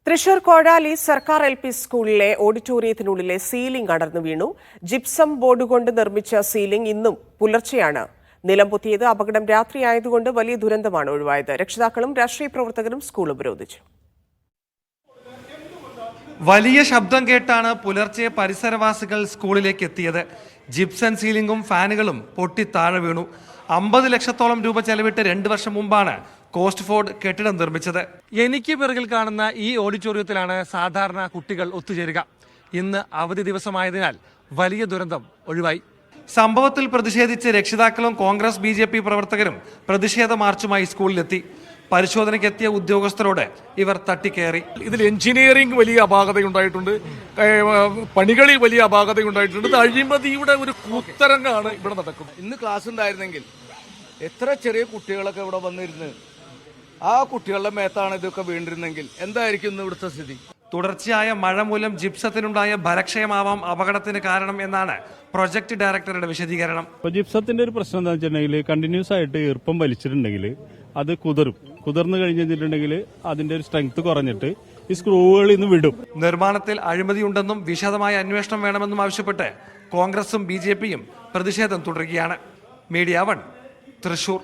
തൃശൂർ കോഴാലി സർക്കാർ LP സ്കൂളിലെ ഓഡിറ്റോറിയത്തിനുള്ളിലെ ceiling അടർന്നു വീണു. ജിപ്സം ബോർഡ് കൊണ്ട് നിർമ്മിച്ച സീലിംഗ് ഇന്നും പുലർച്ചെയാണ് നിലം പൊത്തിയത്. അപകടം രാത്രിയായതുകൊണ്ട് വലിയ ദുരന്തമാണ് ഒഴിവായത്. രക്ഷിതാക്കളും രാഷ്ട്രീയ പ്രവർത്തകരും സ്കൂൾ ഉപരോധിച്ചു. വലിയ ശബ്ദം കേട്ടാണ് പുലർച്ചെ പരിസരവാസികൾ സ്കൂളിലേക്ക് എത്തിയത്. ജിപ്സൺ സീലിംഗും ഫാനുകളും പൊട്ടി താഴെ വീണു. 50 ലക്ഷത്തോളം രൂപ ചെലവിട്ട് 2 വർഷം മുമ്പാണ് കോസ്റ്റ്ഫോർഡ് കെട്ടിടം നിർമ്മിച്ചത്. എനിക്ക് പിറകിൽ കാണുന്ന ഈ ഓഡിറ്റോറിയത്തിലാണ് സാധാരണ കുട്ടികൾ ഒത്തുചേരുക. ഇന്ന് അവധി ദിവസമായതിനാൽ വലിയ ദുരന്തം ഒഴിവായി. സംഭവത്തിൽ പ്രതിഷേധിച്ച് രക്ഷിതാക്കളും കോൺഗ്രസ് BJP പ്രവർത്തകരും പ്രതിഷേധ മാർച്ചുമായി സ്കൂളിലെത്തി. പരിശോധനയ്ക്കെത്തിയ ഉദ്യോഗസ്ഥരോട് ഇവർ തട്ടിക്കയറി. ഇതിൽ എഞ്ചിനീയറിംഗ് വലിയ അപാകതയുണ്ടായിട്ടുണ്ട്, പണികളിൽ വലിയ അപാകതയുണ്ടായിട്ടുണ്ട്. അഴിമതിയുടെ ഒരു കൂത്തരങ്ങാണ് ഇവിടെ നടക്കുന്നത്. ഇന്ന് ക്ലാസ് ഉണ്ടായിരുന്നെങ്കിൽ എത്ര ചെറിയ കുട്ടികളൊക്കെ ഇവിടെ വന്നിരുന്ന് ആ കുട്ടികളുടെ മേത്താണ് ഇതൊക്കെ വീണ്ടിരുന്നെങ്കിൽ എന്തായിരിക്കും ഇന്ന് ഇവിടുത്തെ സ്ഥിതി? തുടർച്ചയായ മഴ മൂലം ജിപ്സത്തിനുണ്ടായ ബലക്ഷയമാവാം അപകടത്തിന് കാരണം എന്നാണ് പ്രൊജക്ട് ഡയറക്ടറുടെ വിശദീകരണം. ജിപ്സത്തിന്റെ ഒരു പ്രശ്നം എന്താ വെച്ചിട്ടുണ്ടെങ്കിൽ കണ്ടിന്യൂസ് ആയിട്ട് ഈർപ്പം വലിച്ചിട്ടുണ്ടെങ്കിൽ അത് കുതിർന്നു കഴിഞ്ഞിട്ടുണ്ടെങ്കിൽ അതിന്റെ ഒരു സ്ട്രെങ്ത് കുറഞ്ഞിട്ട് ഈ സ്ക്രൂകളിൽ നിന്ന് വിടും. നിർമ്മാണത്തിൽ അഴിമതിയുണ്ടെന്നും വിശദമായ അന്വേഷണം വേണമെന്നും ആവശ്യപ്പെട്ട് കോൺഗ്രസും BJPയും പ്രതിഷേധം തുടരുകയാണ്. മീഡിയ 1 തൃശൂർ.